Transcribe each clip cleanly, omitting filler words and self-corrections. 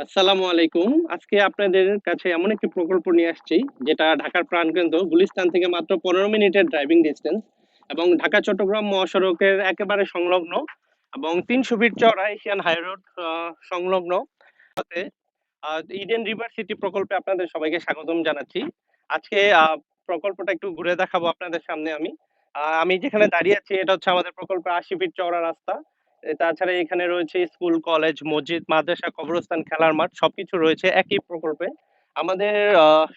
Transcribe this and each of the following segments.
আসসালামু আলাইকুম। আজকে আপনাদের কাছে এমন একটি প্রকল্প নিয়ে আসছি, যেটা ঢাকার প্রাণকেন্দ্র গুলিস্তান থেকে মাত্র ১৫ মিনিটের ড্রাইভিং ডিসট্যান্স এবং ঢাকা-চট্টগ্রাম মহাসড়কের একেবারে সংলগ্ন এবং ৩০০ ফিট চওড়া এশিয়ান হাই রোড সংলগ্ন সাথে ইডেন রিভার সিটি প্রকল্পে আপনাদের সবাইকে স্বাগতম জানাচ্ছি। আজকে প্রকল্পটা একটু ঘুরে দেখাবো আপনাদের সামনে আমি। আমি যেখানে দাঁড়িয়ে আছি এটা হচ্ছে আমাদের প্রকল্পের ৮০ ফিট চওড়া রাস্তা। তাছাড়া এখানে রয়েছে স্কুল, কলেজ, মসজিদ, মাদ্রাসা, কবরস্থান, খেলার মাঠ সবকিছু রয়েছে একই প্রকল্পে। আমাদের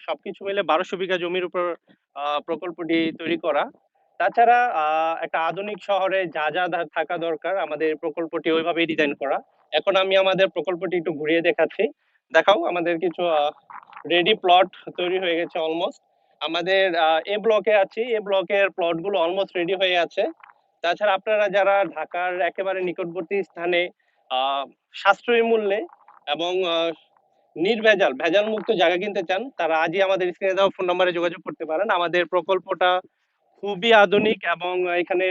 সবকিছু মিলে ১২০০ বিঘা জমির উপর প্রকল্পটি তৈরি করা। তাছাড়া একটা আধুনিক শহরে যা থাকা দরকার আমাদের প্রকল্পটি ওইভাবেই ডিজাইন করা। এখন আমি আমাদের প্রকল্পটি একটু ঘুরিয়ে দেখাচ্ছি। দেখাও আমাদের কিছু রেডি প্লট তৈরি হয়ে গেছে অলমোস্ট। আমাদের এ ব্লকে আছি, এ ব্লকের প্লট গুলো অলমোস্ট রেডি হয়ে আছে। তাছাড়া আপনারা যারা ঢাকার একেবারে নিকটবর্তী স্থানে আহ সাশ্রয়ী মূল্যে এবং নির্ভেজাল ভেজাল মুক্ত জায়গা কিনতে চান, তারা আজই আমাদের স্ক্রিনে দেওয়া ফোন নম্বরে যোগাযোগ করতে পারেন। আমাদের প্রকল্পটা খুবই আধুনিক এবং এখানে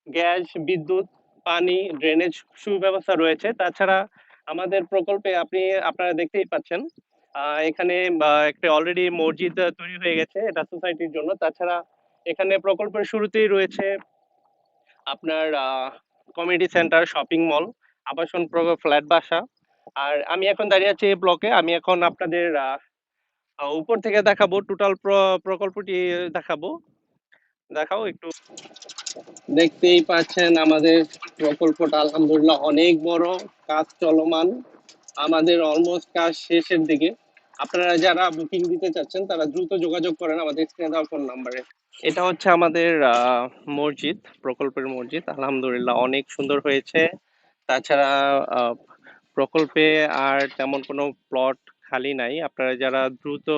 গ্যাস, বিদ্যুৎ, পানি, ড্রেনেজ সুব্যবস্থা রয়েছে। তাছাড়া আমাদের প্রকল্পে আপনারা দেখতেই পাচ্ছেন এখানে একটা অলরেডি মসজিদ তৈরি হয়ে গেছে, এটা সোসাইটির জন্য। তাছাড়া এখানে প্রকল্পের শুরুতেই রয়েছে আপনার কমিউনিটি সেন্টার, শপিং মল, আবাসন ফ্ল্যাট বাসা। আর আমি এখন দাঁড়িয়ে আছি এই ব্লকে। আমি এখন আপনাদের উপর থেকে দেখাবো, টোটাল প্রকল্পটি দেখাবো। দেখাও একটু। দেখতেই পাচ্ছেন আমাদের প্রকল্পটা আলহামদুলিল্লাহ অনেক বড়, কাজ চলমান। আমাদের অলমোস্ট কাজ শেষের দিকে। আপনারা যারা বুকিং দিতে চাচ্ছেন তারা দ্রুত যোগাযোগ করেন আমাদের স্ক্রিনে দেওয়া ফোন নাম্বারে। এটা হচ্ছে আমাদের মসজিদ, প্রকল্পের মসজিদ। আলহামদুলিল্লাহ অনেক সুন্দর হয়েছে। তাছাড়া আহ, প্রকল্পে আর তেমন কোনো প্লট খালি নাই। আপনারা যারা দ্রুত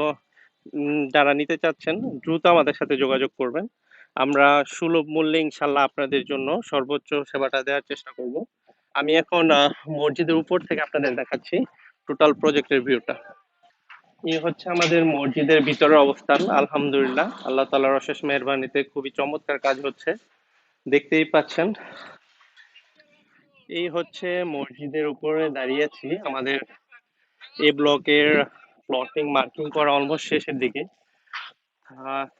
যারা নিতে চাচ্ছেন দ্রুত আমাদের সাথে যোগাযোগ করবেন। আমরা সুলভ মূল্যে ইনশাল্লাহ আপনাদের জন্য সর্বোচ্চ সেবাটা দেওয়ার চেষ্টা করব। আমি এখন মসজিদের উপর থেকে আপনাদের দেখাচ্ছি টোটাল প্রজেক্টের ভিউটা। এই হচ্ছে আমাদের মসজিদের ভিতরের অবস্থান। আলহামদুলিল্লাহ আল্লাহ তাআলার অশেষ মেহেরবানিতে খুবই চমৎকার কাজ হচ্ছে, দেখতেই পাচ্ছেন। এই হচ্ছে মসজিদের উপরে দাঁড়িয়ে আছি। আমাদের এই ব্লকের প্লটিং মার্কিং করা অলমোস্ট শেষের দিকে।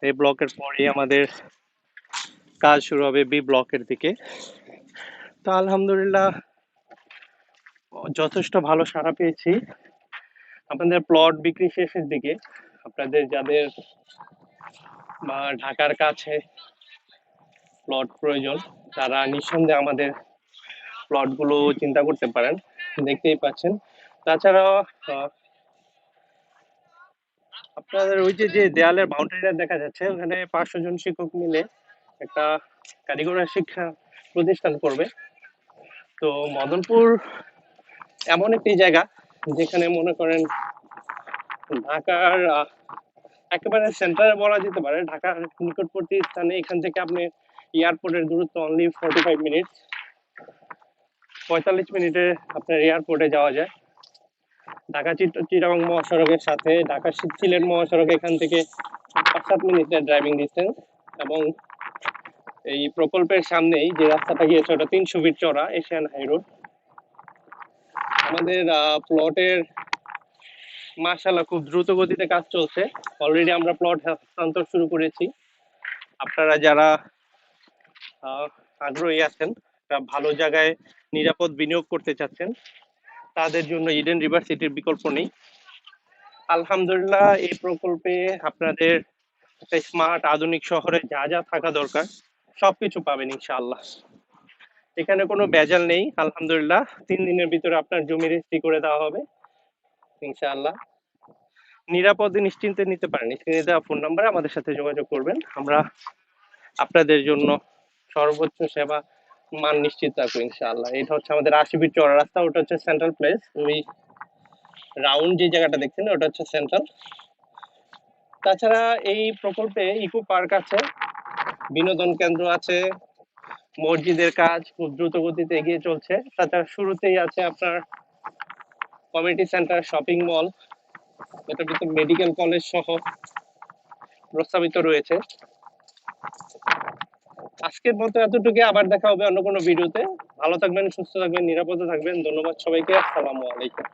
এই ব্লকের পরেই আমাদের কাজ শুরু হবে বি ব্লকের দিকে। তো আলহামদুলিল্লাহ যথেষ্ট ভালো সাড়া পেয়েছি। আপনাদের প্লট বিক্রি শেষের দিকে। আপনাদের যাদের বা ঢাকার কাছে প্লট প্রয়োজন, তারা নিঃসন্দেহে আমাদের প্লট গুলো চিন্তা করতে পারেন, দেখতেই পাচ্ছেন। তাছাড়া আহ, আপনাদের ওই যে যে দেয়ালের বাউন্ডারিটা দেখা যাচ্ছে, ওখানে ৫০০ জন শিক্ষক মিলে একটা কারিগরি শিক্ষা প্রতিষ্ঠান করবে। তো মদনপুর এমন একটি জায়গা যেখানে মনে করেন ঢাকার একেবারে সেন্টারে বলা যেতে পারে, ঢাকার নিকটবর্তী স্থানে। এখান থেকে আপনি এয়ারপোর্টের দূরত্ব অনলি 45 মিনিট, ৪৫ মিনিটে আপনার এয়ারপোর্টে যাওয়া যায়। ঢাকা চিটাগং মহাসড়কের সাথে ঢাকা সিলেট মহাসড়ক এখান থেকে ৫-৭ মিনিটের ড্রাইভিং ডিস্টেন্স। এবং এই প্রকল্পের সামনেই যে রাস্তাটা গিয়েছে ওটা ৩০০ ফিট চড়া এশিয়ান হাই রোড। আমাদের প্লটের মাশাআল্লাহ খুব দ্রুত গতিতে কাজ চলছে। অলরেডি আমরা প্লট হস্তান্তর শুরু করেছি। আপনারা যারা আগ্রহী আছেন, একটা ভালো জায়গায় নিরাপদ বিনিয়োগ করতে চাচ্ছেন, তাদের জন্য ইডেন রিভার সিটির বিকল্প নেই। আলহামদুলিল্লাহ এই প্রকল্পে আপনাদের একটা স্মার্ট আধুনিক শহরে যা থাকা দরকার সবকিছু পাবেন ইনশাআল্লাহ। এখানে কোনো ভেজাল নেই। আলহামদুলিল্লাহ ৩ দিনের ভিতরে আপনার জমি রেজিস্ট্রি করে দেওয়া হবে ইনশাআল্লাহ। নিরাপদে নিশ্চিন্তে নিতে পারেন। স্ক্রিনে দেওয়া ফোন নাম্বারে আমাদের সাথে যোগাযোগ করবেন। আমরা আপনাদের জন্য সর্বোচ্চ সেবা মান নিশ্চিত রাখবো ইনশাআল্লাহ। এটা হচ্ছে আমাদের ৮০ ফিট চওড়া রাস্তা, ওটা হচ্ছে সেন্ট্রাল প্লেস। ওই রাউন্ড যে জায়গাটা দেখছেন ওটা হচ্ছে সেন্ট্রাল। তাছাড়া এই প্রকল্পে ইকো পার্ক আছে, বিনোদন কেন্দ্র আছে, মসজিদের কাজ খুব দ্রুত গতিতে এগিয়ে চলছে। তাছাড়া শুরুতেই আছে আপনার কমিউনিটি সেন্টার, শপিং মল, এটার ভিতরে মেডিকেল কলেজ সহ প্রস্তাবিত রয়েছে। আজকের মতো এতটুকু, আবার দেখা হবে অন্য কোনো ভিডিওতে। ভালো থাকবেন, সুস্থ থাকবেন, নিরাপদে থাকবেন। ধন্যবাদ সবাইকে। আসসালামু আলাইকুম।